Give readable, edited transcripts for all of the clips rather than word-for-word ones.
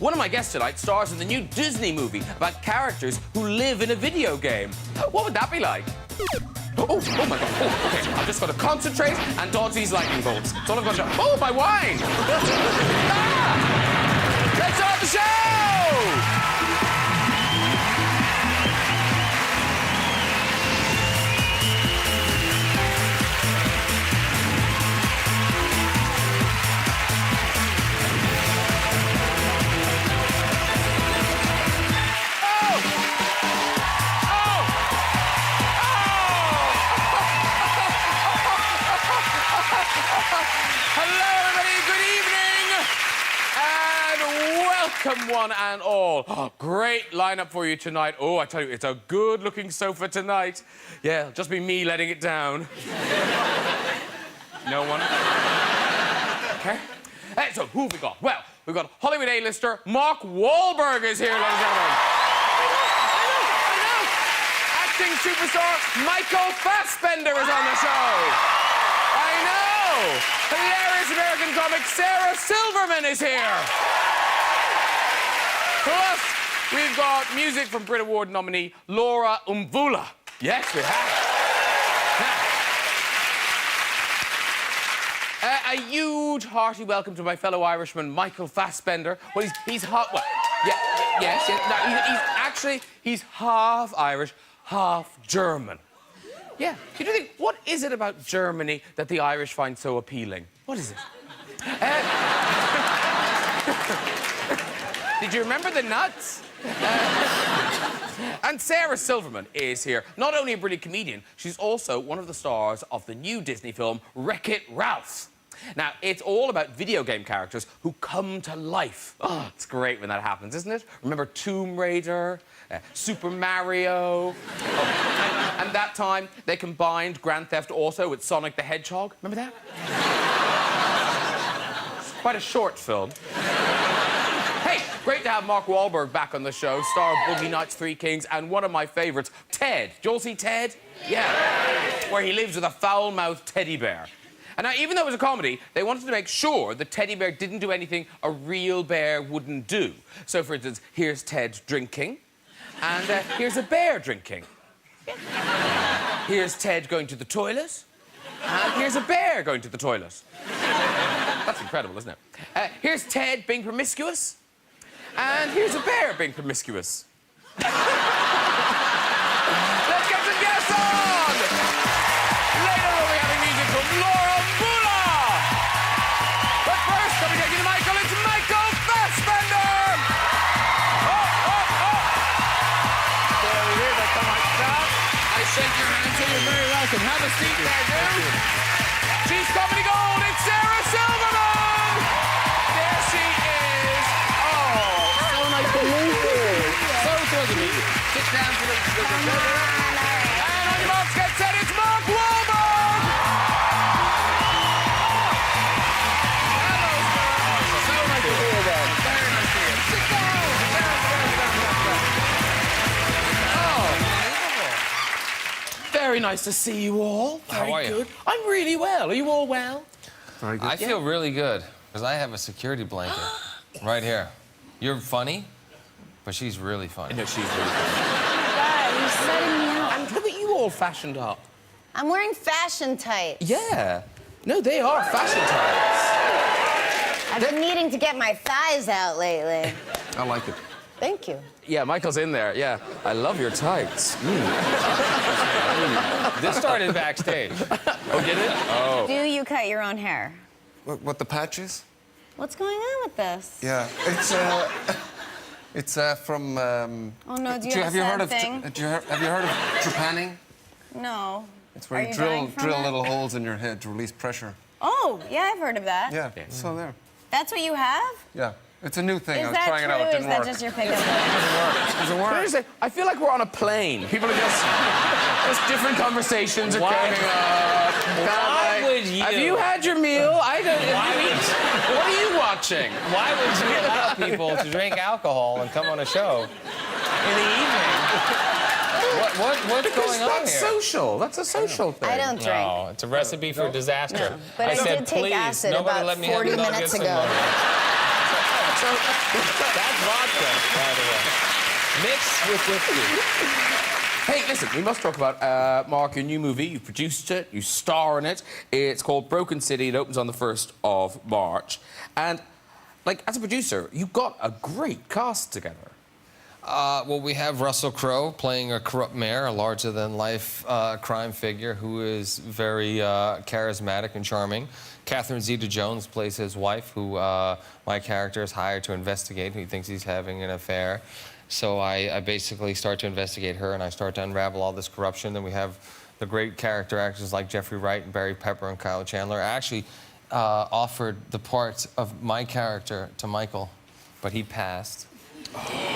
One of my guests tonight stars in the new Disney movie about characters who live in a video game. What would that be like? Oh my God. Oh, okay. I've just got to concentrate and dodge these lightning bolts. That's all I've got to do. Oh, my wine! Ah! Let's start the show! Welcome, one and all. Oh, great lineup for you tonight. Oh, I tell you, it's a good-looking sofa tonight. Yeah, just be me letting it down. No one? Okay. Hey, so who have we got? Well, we've got Hollywood A-lister Mark Wahlberg is here, ladies and gentlemen. I know. Acting superstar Michael Fassbender is on the show. I know. Hilarious American comic Sarah Silverman is here. Plus, we've got music from Brit Award nominee Laura Mvula. Yes, we have. A huge, hearty welcome to my fellow Irishman, Michael Fassbender. Well, he's hot. Well, yes. No, he's half Irish, half German. Yeah. You think, what is it about Germany that the Irish find so appealing? What is it? Did you remember the nuts? And Sarah Silverman is here. Not only a brilliant comedian, she's also one of the stars of the new Disney film Wreck-It Ralph. Now, it's all about video game characters who come to life. Oh, it's great when that happens, isn't it? Remember Tomb Raider, Super Mario? Oh, and that time, they combined Grand Theft Auto with Sonic the Hedgehog. Remember that? It's quite a short film. Great to have Mark Wahlberg back on the show, star of Boogie Nights, Three Kings, and one of my favourites, Ted. Did you all see Ted? Yeah. Where he lives with a foul-mouthed teddy bear. And now, even though it was a comedy, they wanted to make sure the teddy bear didn't do anything a real bear wouldn't do. So, for instance, here's Ted drinking, and here's a bear drinking. Here's Ted going to the toilet, and here's a bear going to the toilet. That's incredible, isn't it? Here's Ted being promiscuous. And here's a bear being promiscuous. Let's get some guests on! Later we'll be having music from Laura Mvula! But first, let me take you to Michael. It's Michael Fassbender! There he is. I come myself. I shake your hand, so you're very welcome. Have a seat there, dude. She's comedy gold. It's Sarah Silverman! There she is. Sit down for the and on your marks, get set, it's Mark Wahlberg! Hello, sir. So nice to hear that. Very nice to hear. Sit down. Oh. Very nice to see you all. Very How are good. you? I'm really well. Are you all well? Very good. I feel really good, because I have a security blanket right here. You're funny, but she's really funny. No, she's really funny. You're setting me up. And look at you all fashioned up. I'm wearing fashion tights. Yeah. No, they are fashion tights. I've been needing to get my thighs out lately. I like it. Thank you. Yeah, Michael's in there, yeah. I love your tights. This started backstage. Oh, did it? Oh. Do you cut your own hair? What the patches? What's going on with this? Yeah, it's from. Oh no, do you have heard of? something? Have you heard of trepanning? No. It's where Are you you drill dying from it? little holes in your head to release pressure. Oh, yeah, I've heard of that. Yeah, so there. That's what you have? Yeah, it's a new thing. Is I was that trying true, it out. It or is didn't that work. just your pickup? Doesn't work. Seriously, I feel like we're on a plane. People are just different conversations are Why- coming up. Why would you? Have you had your meal? I don't. What are you watching? Why would you allow people to drink alcohol and come on a show in the evening? What's going on That's here? social. That's a social thing. I don't drink. No, it's a recipe for disaster. But I said, did take please, acid nobody about let me 40 have minutes nuggets ago. That's vodka, by the way. Mixed with whiskey. Hey, listen, we must talk about, Mark, your new movie. You produced it, you star in it. It's called Broken City. It opens on the 1st of March. And, like, as a producer, you got a great cast together. Well, we have Russell Crowe playing a corrupt mayor, a larger-than-life crime figure who is very charismatic and charming. Catherine Zeta-Jones plays his wife, who my character is hired to investigate, who he thinks he's having an affair. So I basically start to investigate her, and I start to unravel all this corruption. Then we have the great character actors like Jeffrey Wright and Barry Pepper and Kyle Chandler. I actually offered the part of my character to Michael, but he passed. Awkward!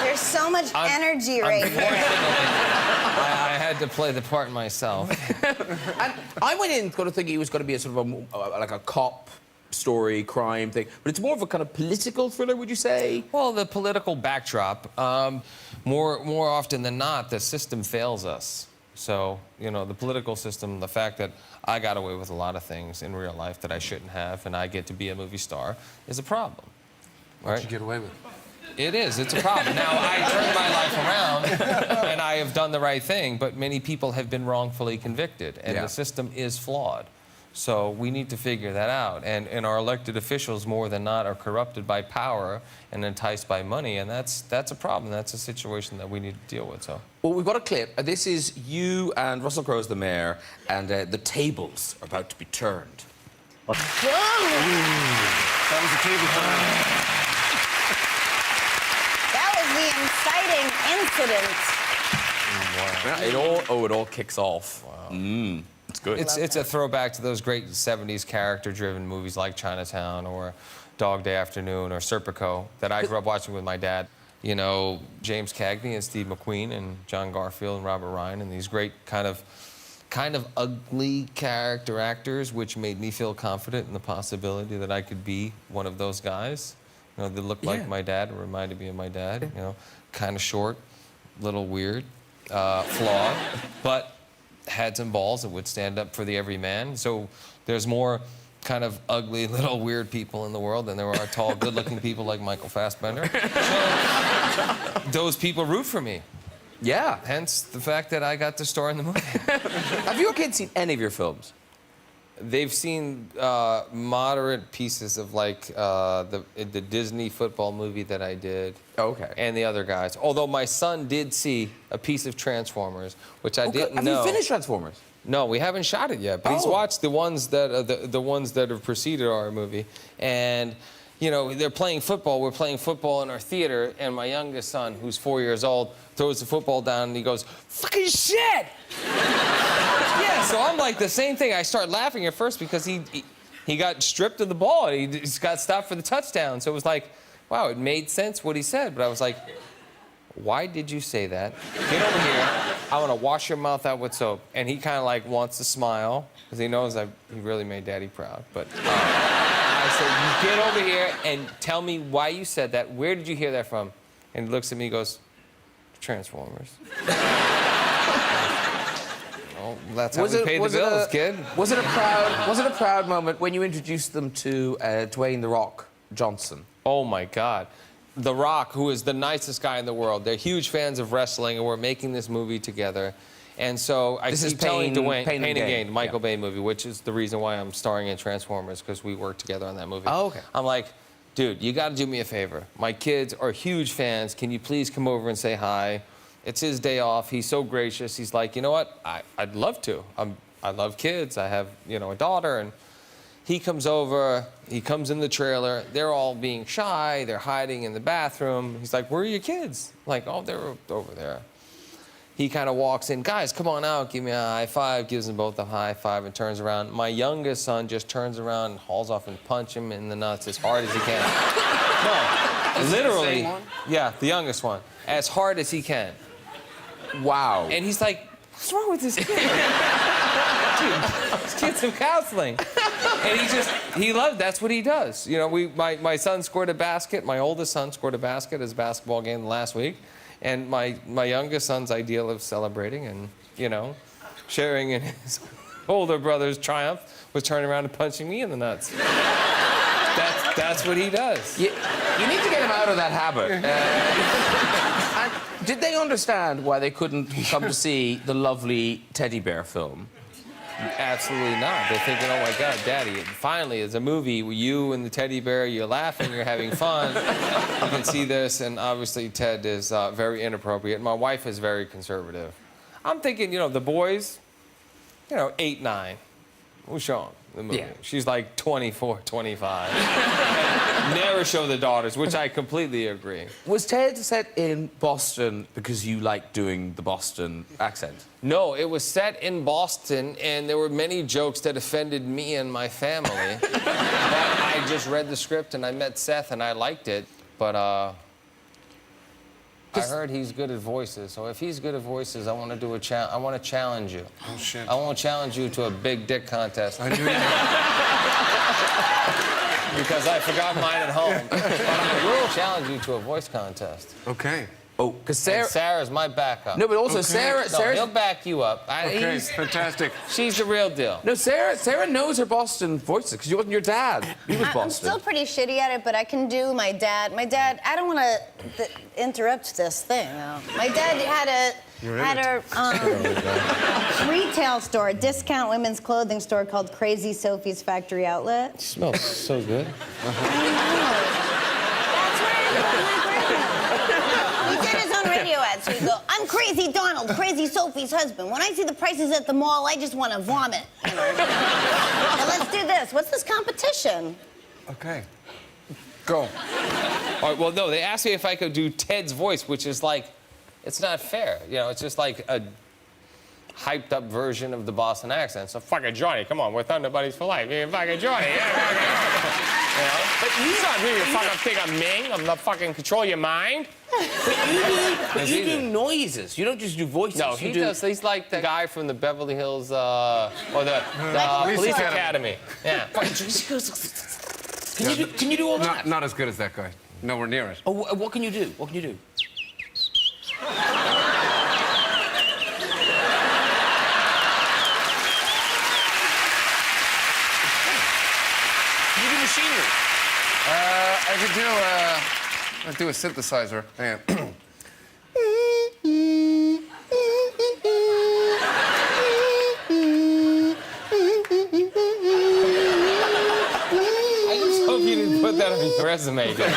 There's so much energy right here. I had to play the part myself. And I went in going to think he was going to be a sort of like a cop story, crime thing, but it's more of a kind of political thriller, would you say? Well, the political backdrop, more often than not, the system fails us. So, you know, the political system, the fact that I got away with a lot of things in real life that I shouldn't have, and I get to be a movie star, is a problem. What you get away with? It is. It's a problem. Now, I turned my life around, and I have done the right thing, but many people have been wrongfully convicted, and the system is flawed. So we need to figure that out. And our elected officials, more than not, are corrupted by power and enticed by money, and that's a problem. That's a situation that we need to deal with. So. Well, we've got a clip. This is you and Russell Crowe as the mayor, and the tables are about to be turned. That was the table turn. That was the inciting incident. Yeah, it all kicks off. Wow. It's good. It's a throwback to those great 70s character-driven movies like Chinatown or Dog Day Afternoon or Serpico that I grew up watching with my dad. You know, James Cagney and Steve McQueen and John Garfield and Robert Ryan and these great kind of ugly character actors, which made me feel confident in the possibility that I could be one of those guys. You know, they looked like my dad, reminded me of my dad. You know, kind of short, little weird, flawed, but had some balls that would stand up for the everyman. So there's more kind of ugly, little weird people in the world than there are tall, good-looking people like Michael Fassbender. So those people root for me. Yeah. Hence the fact that I got to star in the movie. Have your kids seen any of your films? They've seen moderate pieces of like the Disney football movie that I did. Okay. And the other guys. Although my son did see a piece of Transformers, which I didn't know. Have you finished Transformers? No, we haven't shot it yet. But he's watched the ones that the ones that have preceded our movie, and you know they're playing football. We're playing football in our theater, and my youngest son, who's 4 years old, throws the football down and he goes, "Fucking shit!" Yeah, so I'm like the same thing. I start laughing at first because he got stripped of the ball and he just got stopped for the touchdown. So it was like, wow, it made sense what he said. But I was like, why did you say that? Get over here. I want to wash your mouth out with soap. And he kind of like wants to smile because he knows he really made Daddy proud. But I said, you get over here and tell me why you said that. Where did you hear that from? And he looks at me and goes, Transformers. Well, that's how we pay the bills, kid. Was it a proud moment when you introduced them to Dwayne "The Rock" Johnson? Oh my God. The Rock, who is the nicest guy in the world. They're huge fans of wrestling, and we're making this movie together. And so I keep telling Dwayne, Pain and Gain, the Michael Bay movie, which is the reason why I'm starring in Transformers, because we worked together on that movie. Oh, okay. I'm like, dude, you got to do me a favor. My kids are huge fans. Can you please come over and say hi? It's his day off. He's so gracious. He's like, you know what? I'd love to. I love kids. I have, you know, a daughter. And he comes over. He comes in the trailer. They're all being shy. They're hiding in the bathroom. He's like, where are your kids? I'm like, oh, they're over there. He kind of walks in. Guys, come on out. Give me a high five. Gives them both a high five and turns around. My youngest son just turns around and hauls off and punch him in the nuts as hard as he can. No, literally. The same one? Yeah, the youngest one. As hard as he can. Wow. And he's like, what's wrong with this kid? Dude, this kid's some counseling. And he loves, that's what he does. You know, my son scored a basket. My oldest son scored a basket at his basketball game last week. And my youngest son's ideal of celebrating and, you know, sharing in his older brother's triumph was turning around and punching me in the nuts. That's what he does. You need to get him out of that habit. And did they understand why they couldn't come to see the lovely teddy bear film? Absolutely not. They're thinking, oh my God, Daddy, finally, it's a movie where you and the teddy bear, you're laughing, you're having fun. You can see this, and obviously Ted is very inappropriate. My wife is very conservative. I'm thinking, you know, the boys, you know, 8, 9. We'll show them the movie. Yeah. She's like 24, 25. Never show the daughters, which I completely agree. Was Ted set in Boston because you like doing the Boston accent? No, it was set in Boston, and there were many jokes that offended me and my family. But I just read the script, and I met Seth, and I liked it. But I heard he's good at voices, so if he's good at voices, I want to do I want to challenge you. Oh, shit. I want to challenge you to a big dick contest. I knew you. Because I forgot mine at home. But I will challenge you to a voice contest. Okay. Oh, because And Sarah... Sarah's my backup. No, but also Okay. Sarah... He'll back you up. Okay, fantastic. She's the real deal. No, Sarah knows her Boston voices because you wasn't your dad. He was Boston. I'm still pretty shitty at it, but I can do my dad. My dad, I don't want to interrupt this thing. My dad had a retail store, a discount women's clothing store called Crazy Sophie's Factory Outlet. It smells so good. I know. That's where I got my grandma. He did his own radio ad, so he'd go, I'm Crazy Donald, Crazy Sophie's husband. When I see the prices at the mall, I just want to vomit. You know? Now let's do this. What's this competition? Okay. Go. All right, well, no, they asked me if I could do Ted's voice, which is like, it's not fair. You know, it's just like a hyped up version of the Boston accent. So fucking Johnny, come on, we're Thunder Buddies for life. You're fucking Johnny. You know? But you not really fucking think I'm Ming. I'm not fucking control your mind. But you do noises. You don't just do voices. No, he does. He's like the guy from the Beverly Hills, or the Police Academy. Yeah. Can you do all that? Not as good as that guy. Nowhere near it. Oh, what can you do? What can you do? Can you do machinery? I could do a synthesizer. Hang on. I just hope you didn't put that on your resume, dude. It's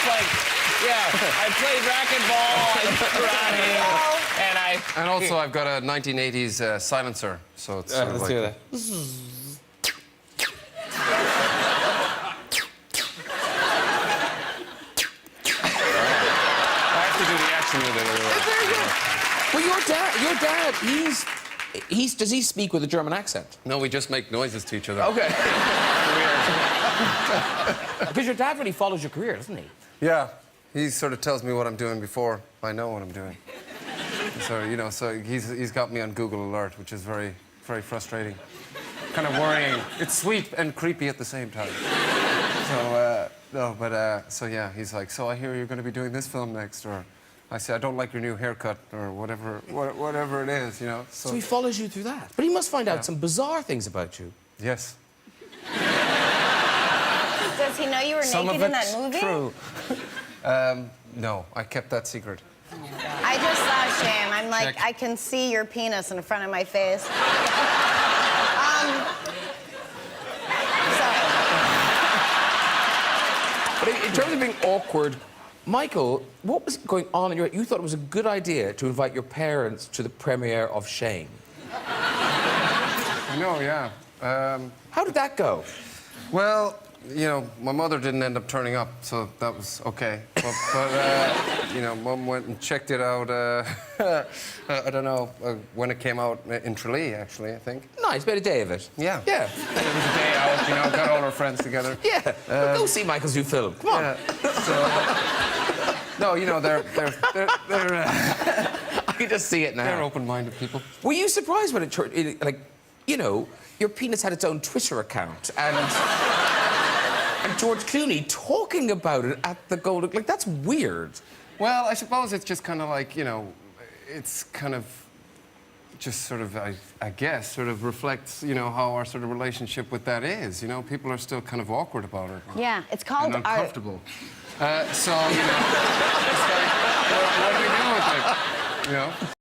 like, yeah, I played racquetball, I karate, And also, I've got a 1980s silencer, so it's sort of let's like... do that. I have to do the action with it. Well, your dad, does he speak with a German accent? No, we just make noises to each other. Okay. Because your dad really follows your career, doesn't he? Yeah, he sort of tells me what I'm doing before I know what I'm doing. So, you know, so he's got me on Google Alert, which is very, very frustrating. Kind of worrying. It's sweet and creepy at the same time. So yeah, he's like, so I hear you're going to be doing this film next, or I say, I don't like your new haircut, or whatever it is, you know. So he follows you through that. But he must find out some bizarre things about you. Yes. Does he know you were Some naked of in that it's movie? true. No, I kept that secret. I just saw shame. I'm like, Check. I can see your penis in front of my face. Sorry. But in terms of being awkward, Michael, what was going on in your head? You thought it was a good idea to invite your parents to the premiere of Shame. No, yeah. How did that go? Well, you know, my mother didn't end up turning up, so that was okay. But you know, Mum went and checked it out, I don't know, when it came out in Tralee, actually, I think. Nice, made a day of it. Yeah. Yeah. It was a day out, you know, got all our friends together. Yeah. Go see Michael's new film. Come on. Yeah. No, you know, they're I can just see it now. they're open-minded people. Were you surprised when it like, you know, your penis had its own Twitter account and George Clooney talking about it at the Golden... Like, that's weird. Well, I suppose it's just kind of like, you know, it's kind of just sort of, I guess, sort of reflects, you know, how our sort of relationship with that is. You know, people are still kind of awkward about it. Yeah, it's called and art. uncomfortable. So, you know, it's like, what do we do with it? You know?